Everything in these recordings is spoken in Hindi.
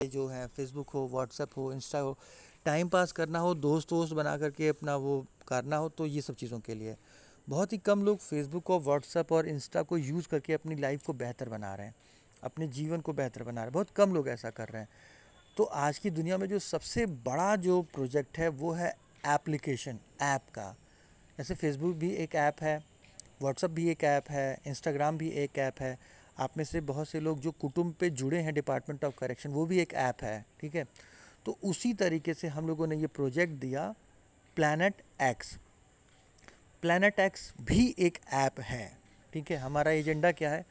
जो है फेसबुक हो, व्हाट्सएप हो, इंस्टा हो, टाइम पास करना हो, दोस्त वोस्त बना करके अपना वो करना हो, तो ये सब चीज़ों के लिए है। बहुत ही कम लोग फेसबुक और व्हाट्सएप और इंस्टा को यूज़ करके अपनी लाइफ को बेहतर बना रहे हैं, अपने जीवन को बेहतर बना रहे हैं। बहुत कम लोग ऐसा कर रहे हैं। तो आज की दुनिया में जो सबसे बड़ा जो प्रोजेक्ट है वो है एप्लीकेशन, ऐप का। जैसे फेसबुक भी एक ऐप है, व्हाट्सअप भी एक ऐप है, इंस्टाग्राम भी एक ऐप है। आप में से बहुत से लोग जो कुटुंब पे जुड़े हैं, डिपार्टमेंट ऑफ करेक्शन, वो भी एक ऐप है, ठीक है। तो उसी तरीके से हम लोगों ने ये प्रोजेक्ट दिया, प्लैनेट एक्स। प्लैनेट एक्स भी एक ऐप है, ठीक है। हमारा एजेंडा क्या है?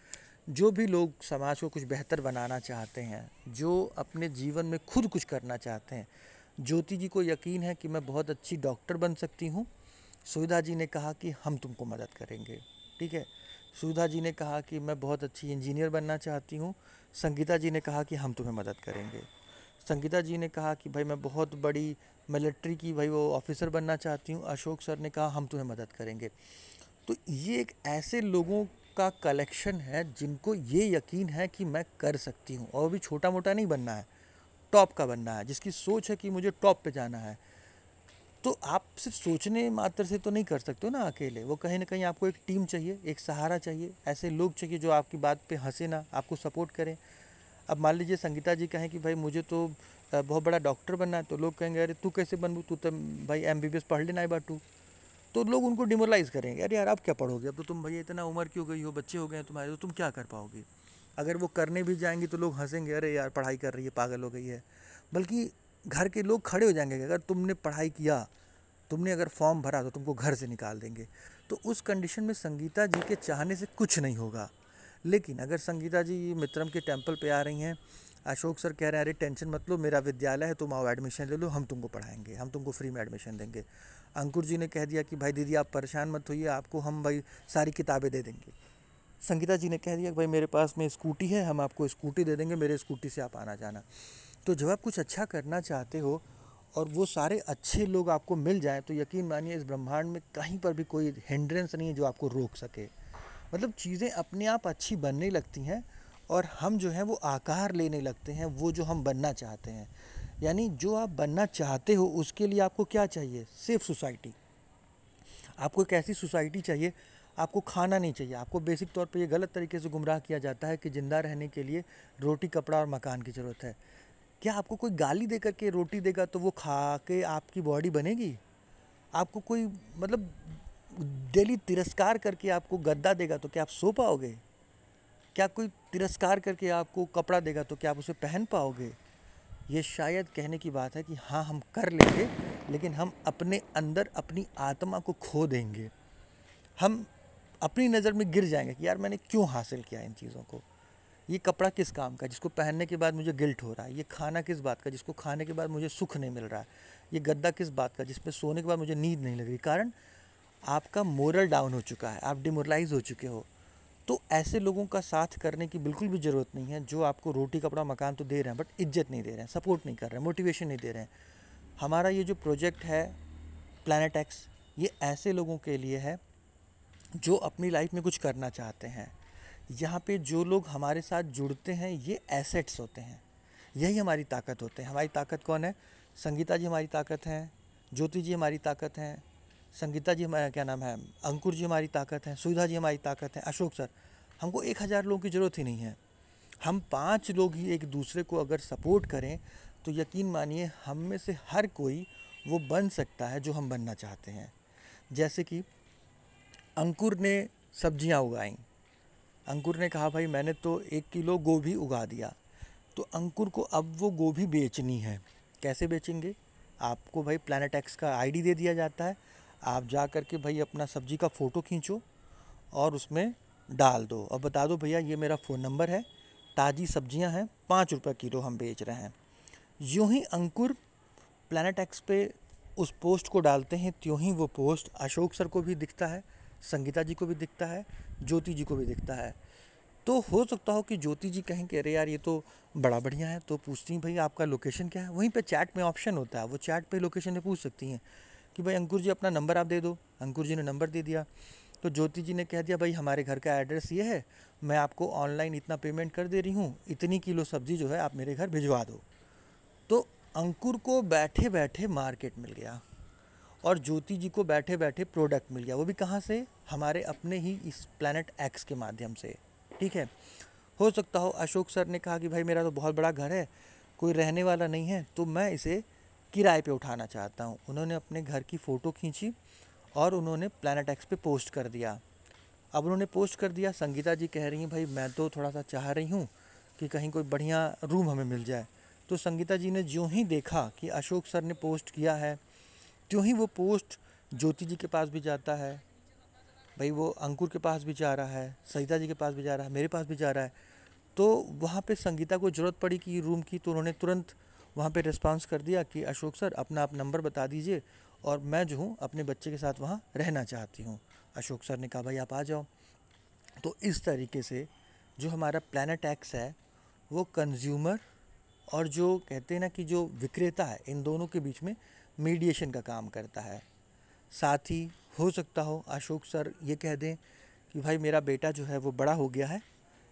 जो भी लोग समाज को कुछ बेहतर बनाना चाहते हैं, जो अपने जीवन में खुद कुछ करना चाहते हैं। ज्योति जी को यकीन है कि मैं बहुत अच्छी डॉक्टर बन सकती हूँ। सुविधा जी ने कहा कि हम तुमको मदद करेंगे, ठीक है। सुविधा जी ने कहा कि मैं बहुत अच्छी इंजीनियर बनना चाहती हूँ। संगीता जी ने कहा कि हम तुम्हें मदद करेंगे। संगीता जी ने कहा कि भाई मैं बहुत बड़ी मिलिट्री की भाई वो ऑफिसर बनना चाहती हूँ। अशोक सर ने कहा हम तुम्हें मदद करेंगे। तो ये एक ऐसे लोगों का कलेक्शन है जिनको ये यकीन है कि मैं कर सकती हूँ, और भी छोटा मोटा नहीं बनना है, टॉप का बनना है, जिसकी सोच है कि मुझे टॉप पे जाना है। तो आप सिर्फ सोचने मात्र से तो नहीं कर सकते हो ना अकेले, वो कहीं ना कहीं आपको एक टीम चाहिए, एक सहारा चाहिए, ऐसे लोग चाहिए जो आपकी बात पे हंसे ना, आपको सपोर्ट करें। अब मान लीजिए संगीता जी कहें कि भाई मुझे तो बहुत बड़ा डॉक्टर बनना है, तो लोग कहेंगे अरे तू कैसे बनबू, तू तो भाई एमबीबीएस पढ़ लेना है बाटू। तो लोग उनको डिमोरलाइज करेंगे, अरे यार आप क्या पढ़ोगे, अब तो तुम भैया इतना उम्र की हो गई हो, बच्चे हो गए हैं तुम्हारे, तो तुम क्या कर पाओगे। अगर वो करने भी जाएंगी तो लोग हंसेंगे, अरे यार पढ़ाई कर रही है, पागल हो गई है। बल्कि घर के लोग खड़े हो जाएंगे कि अगर तुमने पढ़ाई किया, तुमने अगर फॉर्म भरा तो तुमको घर से निकाल देंगे। तो उस कंडीशन में संगीता जी के चाहने से कुछ नहीं होगा। लेकिन अगर संगीता जी मित्रम के टेम्पल पे आ रही हैं, अशोक सर कह रहे हैं अरे टेंशन मत लो, मेरा विद्यालय है, तुम आओ एडमिशन ले लो, हम तुमको पढ़ाएंगे, हम तुमको फ्री में एडमिशन देंगे। अंकुर जी ने कह दिया कि भाई दीदी आप परेशान मत होइए, आपको हम भाई सारी किताबें दे देंगे। संगीता जी ने कह दिया कि भाई मेरे पास में स्कूटी है, हम आपको स्कूटी दे देंगे, मेरे स्कूटी से आप आना जाना। तो जब आप कुछ अच्छा करना चाहते हो और वो सारे अच्छे लोग आपको मिल जाएं, तो यकीन मानिए इस ब्रह्मांड में कहीं पर भी कोई हिंड्रेंस नहीं है जो आपको रोक सके। मतलब चीज़ें अपने आप अच्छी बनने लगती हैं, और हम जो है वो आकार लेने लगते हैं, वो जो हम बनना चाहते हैं। यानी जो आप बनना चाहते हो उसके लिए आपको क्या चाहिए? Safe society. आपको एक ऐसी सोसाइटी चाहिए, आपको खाना नहीं चाहिए। आपको बेसिक तौर पे ये गलत तरीके से गुमराह किया जाता है कि ज़िंदा रहने के लिए रोटी, कपड़ा और मकान की ज़रूरत है। क्या आपको कोई गाली दे करके रोटी देगा तो वो खा के आपकी बॉडी बनेगी? आपको कोई मतलब डेली तिरस्कार करके आपको गद्दा देगा तो क्या आप सो पाओगे? क्या कोई तिरस्कार करके आपको कपड़ा देगा तो क्या आप उसे पहन पाओगे? ये शायद कहने की बात है कि हाँ हम कर लेंगे, लेकिन हम अपने अंदर अपनी आत्मा को खो देंगे। हम अपनी नज़र में गिर जाएंगे कि यार मैंने क्यों हासिल किया इन चीज़ों को। ये कपड़ा किस काम का जिसको पहनने के बाद मुझे गिल्ट हो रहा है, ये खाना किस बात का जिसको खाने के बाद मुझे सुख नहीं मिल रहा है, ये गद्दा किस बात का जिसमें सोने के बाद मुझे नींद नहीं लग रही। कारण आपका मोरल डाउन हो चुका है, आप डिमोरलाइज हो चुके हो। तो ऐसे लोगों का साथ करने की बिल्कुल भी ज़रूरत नहीं है जो आपको रोटी, कपड़ा, मकान तो दे रहे हैं बट इज्जत नहीं दे रहे हैं, सपोर्ट नहीं कर रहे हैं, मोटिवेशन नहीं दे रहे हैं। हमारा ये जो प्रोजेक्ट है प्लैनेट एक्स, ये ऐसे लोगों के लिए है जो अपनी लाइफ में कुछ करना चाहते हैं। यहाँ पे जो लोग हमारे साथ जुड़ते हैं ये एसेट्स होते हैं, यही हमारी ताकत होते हैं। हमारी ताकत कौन है? संगीता जी हमारी ताकत हैं, ज्योति जी हमारी ताकत हैं, संगीता जी हमारा क्या नाम है, अंकुर जी हमारी ताकत हैं, सुविधा जी हमारी ताकत है, अशोक सर। हमको 1000 लोगों की ज़रूरत ही नहीं है। हम 5 लोग ही एक दूसरे को अगर सपोर्ट करें तो यकीन मानिए हम में से हर कोई वो बन सकता है जो हम बनना चाहते हैं। जैसे कि अंकुर ने सब्जियां उगाई। अंकुर ने कहा भाई मैंने तो 1 किलो गोभी उगा दिया, तो अंकुर को अब वो गोभी बेचनी है। कैसे बेचेंगे? आपको भाई प्लैनेट एक्स का आईडी दे दिया जाता है, आप जा कर के भाई अपना सब्जी का फ़ोटो खींचो और उसमें डाल दो और बता दो भैया ये मेरा फ़ोन नंबर है, ताज़ी सब्जियां हैं, 5 रुपये किलो हम बेच रहे हैं। यूँ ही अंकुर प्लैनेट एक्स पे उस पोस्ट को डालते हैं, त्यों ही वो पोस्ट अशोक सर को भी दिखता है, संगीता जी को भी दिखता है, ज्योति जी को भी दिखता है। तो हो सकता हो कि ज्योति जी कहें कि अरे यार ये तो बड़ा बढ़िया है, तो पूछती हैं भाई आपका लोकेशन क्या है। वहीं पे चैट में ऑप्शन होता है, वो चैट पे लोकेशन में पूछ सकती हैं कि भाई अंकुर जी अपना नंबर आप दे दो। अंकुर जी ने नंबर दे दिया, तो ज्योति जी ने कह दिया भाई हमारे घर का एड्रेस ये है, मैं आपको ऑनलाइन इतना पेमेंट कर दे रही हूँ, इतनी किलो सब्ज़ी जो है आप मेरे घर भिजवा दो। अंकुर को बैठे बैठे मार्केट मिल गया और ज्योति जी को बैठे बैठे प्रोडक्ट मिल गया, वो भी कहाँ से, हमारे अपने ही इस प्लैनेट एक्स के माध्यम से। ठीक है, हो सकता हो अशोक सर ने कहा कि भाई मेरा तो बहुत बड़ा घर है, कोई रहने वाला नहीं है, तो मैं इसे किराए पे उठाना चाहता हूँ। उन्होंने अपने घर की फ़ोटो खींची और उन्होंने प्लैनेट एक्स पे पोस्ट कर दिया। अब उन्होंने पोस्ट कर दिया, संगीता जी कह रही हैं भाई मैं तो थोड़ा सा चाह रही हूँ कि कहीं कोई बढ़िया रूम हमें मिल जाए। तो संगीता जी ने ज्यों ही देखा कि अशोक सर ने पोस्ट किया है, त्यों ही वो पोस्ट ज्योति जी के पास भी जाता है, भाई वो अंकुर के पास भी जा रहा है, सरिता जी के पास भी जा रहा है, मेरे पास भी जा रहा है। तो वहाँ पे संगीता को ज़रूरत पड़ी कि रूम की, तो उन्होंने तुरंत वहाँ पे रिस्पांस कर दिया कि अशोक सर अपना आप नंबर बता दीजिए और मैं जो हूँ अपने बच्चे के साथ वहाँ रहना चाहती हूँ। अशोक सर ने कहा भाई आप आ जाओ। तो इस तरीके से जो हमारा प्लैनेट एक्स है वो कंज्यूमर और जो कहते हैं ना कि जो विक्रेता है, इन दोनों के बीच में मीडिएशन का काम करता है। साथ ही हो सकता हो अशोक सर ये कह दें कि भाई मेरा बेटा जो है वो बड़ा हो गया है,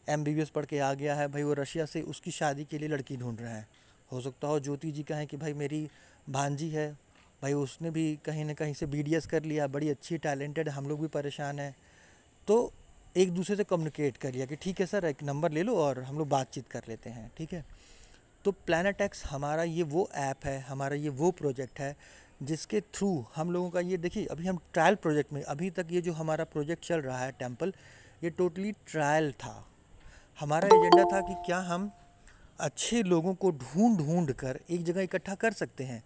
MBBS पढ़ के आ गया है, भाई वो रशिया से उसकी शादी के लिए लड़की ढूंढ रहा है। हो सकता हो ज्योति जी कहें कि भाई मेरी भांजी है, भाई उसने भी कहीं ना कहीं से BDS कर लिया, बड़ी अच्छी टैलेंटेड, हम लोग भी परेशान हैं। तो एक दूसरे से कम्युनिकेट कर लिया कि ठीक है सर एक नंबर ले लो और हम लोग बातचीत कर लेते हैं। ठीक है, तो प्लैनेट एक्स हमारा ये वो ऐप है, हमारा ये वो प्रोजेक्ट है जिसके थ्रू हम लोगों का, ये देखिए अभी हम ट्रायल प्रोजेक्ट में, अभी तक ये जो हमारा प्रोजेक्ट चल रहा है टेम्पल, ये टोटली ट्रायल था। हमारा एजेंडा था कि क्या हम अच्छे लोगों को ढूंढ ढूंढ कर एक जगह इकट्ठा कर सकते हैं।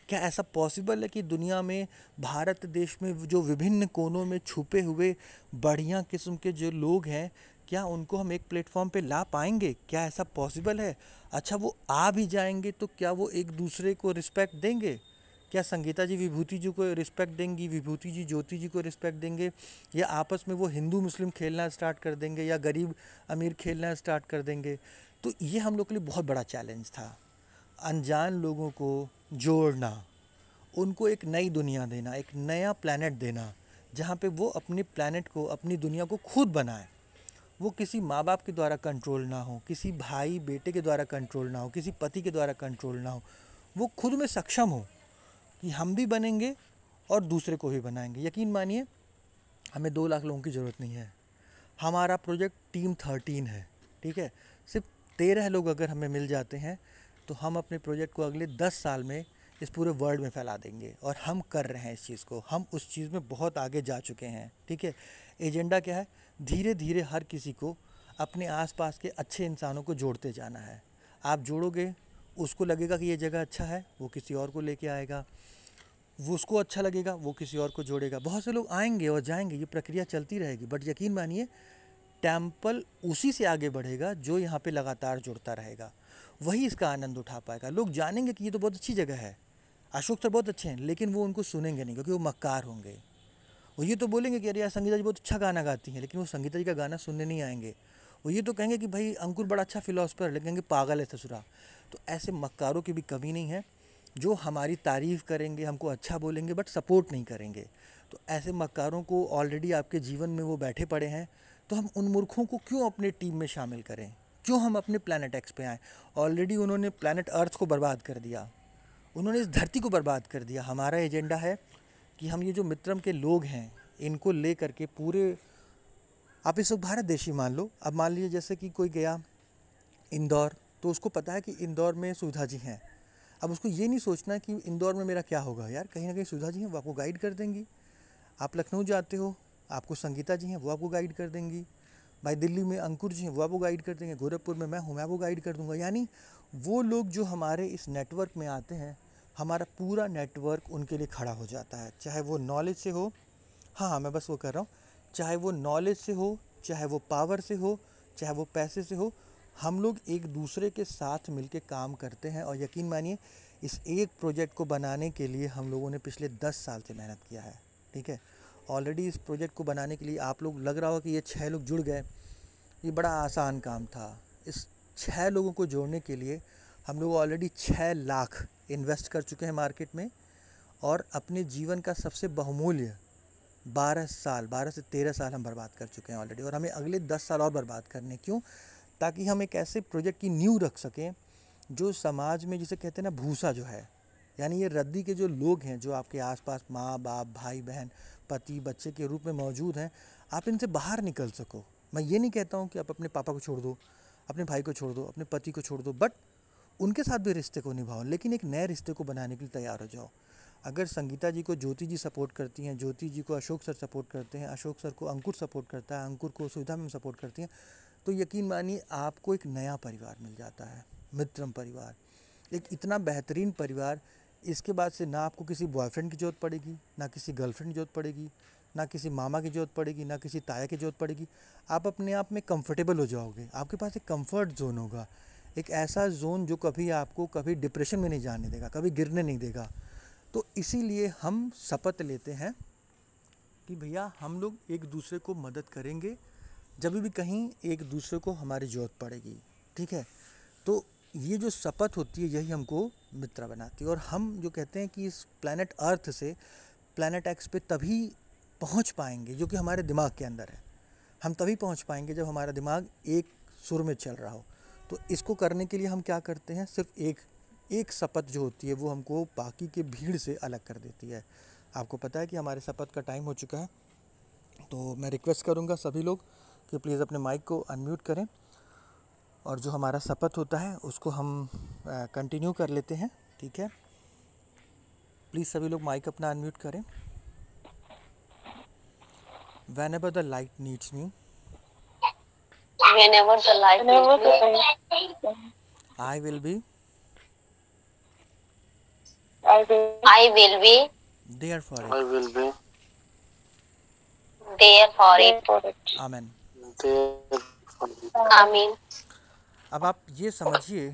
क्या ऐसा पॉसिबल है कि दुनिया में, भारत देश में जो विभिन्न कोनों में छुपे हुए बढ़िया किस्म के जो लोग हैं, क्या उनको हम एक प्लेटफॉर्म पे ला पाएंगे? क्या ऐसा पॉसिबल है? अच्छा वो आ भी जाएंगे तो क्या वो एक दूसरे को रिस्पेक्ट देंगे? क्या संगीता जी विभूति जी को रिस्पेक्ट देंगी, विभूति जी ज्योति जी को रिस्पेक्ट देंगे, या आपस में वो हिंदू मुस्लिम खेलना स्टार्ट कर देंगे, या गरीब अमीर खेलना स्टार्ट कर देंगे? तो ये हम लोग के लिए बहुत बड़ा चैलेंज था। अनजान लोगों को जोड़ना, उनको एक नई दुनिया देना, एक नया प्लैनेट देना जहाँ पे वो अपने प्लैनेट को, अपनी दुनिया को खुद बनाए। वो किसी माँ बाप के द्वारा कंट्रोल ना हो, किसी भाई बेटे के द्वारा कंट्रोल ना हो, किसी पति के द्वारा कंट्रोल ना हो। वो खुद में सक्षम हो कि हम भी बनेंगे और दूसरे को भी बनाएंगे। यकीन मानिए हमें 2 लाख लोगों की ज़रूरत नहीं है। हमारा प्रोजेक्ट टीम 13 है। ठीक है, सिर्फ 13 लोग अगर हमें मिल जाते हैं तो हम अपने प्रोजेक्ट को अगले 10 साल में इस पूरे वर्ल्ड में फैला देंगे। और हम कर रहे हैं इस चीज़ को, हम उस चीज़ में बहुत आगे जा चुके हैं। ठीक है, एजेंडा क्या है? धीरे धीरे हर किसी को, अपने आसपास के अच्छे इंसानों को जोड़ते जाना है। आप जोड़ोगे, उसको लगेगा कि ये जगह अच्छा है, वो किसी और को लेके आएगा, वो उसको अच्छा लगेगा, वो किसी और को जोड़ेगा। बहुत से लोग आएंगे और जाएंगे, ये प्रक्रिया चलती रहेगी। बट यकीन मानिए टेम्पल उसी से आगे बढ़ेगा जो यहाँ पे लगातार जुड़ता रहेगा, वही इसका आनंद उठा पाएगा। लोग जानेंगे कि ये तो बहुत अच्छी जगह है, अशोक सर बहुत अच्छे हैं, लेकिन वो उनको सुनेंगे नहीं क्योंकि वो मक्कार होंगे। वो ये तो बोलेंगे कि अरे यार संगीता जी बहुत अच्छा गाना गाती हैं, लेकिन वो संगीता जी का गाना सुनने नहीं आएंगे। वो ये तो कहेंगे कि भाई अंकुर बड़ा अच्छा फिलोसफर है, लेकिन कहेंगे पागल है ससुरा। तो ऐसे मक्कारों की भी कमी नहीं है जो हमारी तारीफ़ करेंगे, हमको अच्छा बोलेंगे बट सपोर्ट नहीं करेंगे। तो ऐसे मक्कारों को ऑलरेडी आपके जीवन में वो बैठे पड़े हैं, तो हम उन मूर्खों को क्यों अपने टीम में शामिल करें? क्यों हम अपने प्लैनेट एक्स पे आएँ? ऑलरेडी उन्होंने प्लैनेट अर्थ को बर्बाद कर दिया, उन्होंने इस धरती को बर्बाद कर दिया। हमारा एजेंडा है कि हम ये जो मित्रम के लोग हैं इनको ले करके पूरे, आप इस वक्त भारत देश ही मान लो, अब मान लीजिए जैसे कि कोई गया इंदौर, तो उसको पता है कि इंदौर में सुविधा जी हैं। अब उसको ये नहीं सोचना कि इंदौर में मेरा क्या होगा, यार कहीं ना कहीं सुविधा जी हैं, वो आपको गाइड कर देंगी। आप लखनऊ जाते हो, आपको संगीता जी हैं, वो आपको गाइड कर देंगी। भाई दिल्ली में अंकुर जी हैं, वो आपको गाइड कर देंगे। गोरखपुर में मैं हूँ, मैं आपको गाइड कर दूंगा। यानी वो लोग जो हमारे इस नेटवर्क में आते हैं, हमारा पूरा नेटवर्क उनके लिए खड़ा हो जाता है। चाहे वो नॉलेज से हो, हाँ हाँ मैं बस वो कर रहा हूँ, चाहे वो नॉलेज से हो, चाहे वो पावर से हो, चाहे वो पैसे से हो, हम लोग एक दूसरे के साथ मिलके काम करते हैं। और यकीन मानिए इस एक प्रोजेक्ट को बनाने के लिए हम लोगों ने पिछले 10 साल से मेहनत किया है। ठीक है, ऑलरेडी इस प्रोजेक्ट को बनाने के लिए आप लोग, लग रहा हो कि ये 6 लोग जुड़ गए, ये बड़ा आसान काम था। इस 6 लोगों को जोड़ने के लिए हम लोग ऑलरेडी 6 लाख इन्वेस्ट कर चुके हैं मार्केट में, और अपने जीवन का सबसे बहुमूल्य 12 से 13 साल हम बर्बाद कर चुके हैं ऑलरेडी। और हमें अगले 10 साल और बर्बाद करने, क्यों? ताकि हम एक ऐसे प्रोजेक्ट की नींव रख सकें जो समाज में जिसे कहते हैं ना भूसा जो है, यानी ये रद्दी के जो लोग हैं जो आपके आसपास माँ बाप भाई बहन पति बच्चे के रूप में मौजूद हैं, आप इनसे बाहर निकल सको। मैं ये नहीं कहता हूँ कि आप अपने पापा को छोड़ दो, अपने भाई को छोड़ दो, अपने पति को छोड़ दो, बट उनके साथ भी रिश्ते को निभाओ, लेकिन एक नए रिश्ते को बनाने के लिए तैयार हो जाओ। अगर संगीता जी को ज्योति जी सपोर्ट करती हैं, ज्योति जी को अशोक सर सपोर्ट करते हैं, अशोक सर को अंकुर सपोर्ट करता है, अंकुर को सुविधा में सपोर्ट करती हैं, तो यकीन मानिए आपको एक नया परिवार मिल जाता है, मित्रम परिवार, एक इतना बेहतरीन परिवार। इसके बाद से ना आपको किसी बॉयफ्रेंड की ज़रूरत पड़ेगी, ना किसी गर्लफ्रेंड की ज़रूरत पड़ेगी, ना किसी मामा की ज़रूरत पड़ेगी, ना किसी ताया की ज़रूरत पड़ेगी। आप अपने आप में कंफर्टेबल हो जाओगे, आपके पास एक कंफर्ट जोन होगा, एक ऐसा जोन जो कभी आपको कभी डिप्रेशन में नहीं जाने देगा, कभी गिरने नहीं देगा। तो इसीलिए हम शपथ लेते हैं कि भैया हम लोग एक दूसरे को मदद करेंगे जब भी कहीं एक दूसरे को हमारी ज़रूरत पड़ेगी, ठीक है। तो ये जो शपथ होती है यही हमको मित्र बनाती है। और हम जो कहते हैं कि इस प्लैनेट अर्थ से प्लैनेट एक्स पे तभी पहुंच पाएंगे जो कि हमारे दिमाग के अंदर है। हम तभी पहुंच पाएंगे जब हमारा दिमाग एक सुर में चल रहा हो। तो इसको करने के लिए हम क्या करते हैं, सिर्फ एक शपथ जो होती है वो हमको बाकी के भीड़ से अलग कर देती है। आपको पता है कि हमारे शपथ का टाइम हो चुका है, तो मैं रिक्वेस्ट करूंगा सभी लोग कि प्लीज़ अपने माइक को अनम्यूट करें और जो हमारा शपथ होता है उसको हम कंटिन्यू कर लेते हैं, ठीक है। प्लीज़ सभी लोग माइक अपना अनम्यूट करें। Whenever the light needs me, Whenever the light Whenever is the I will be I will be there for I it. will be there for there it. for it. Amen. there for you. Amen. अब आप ये समझिए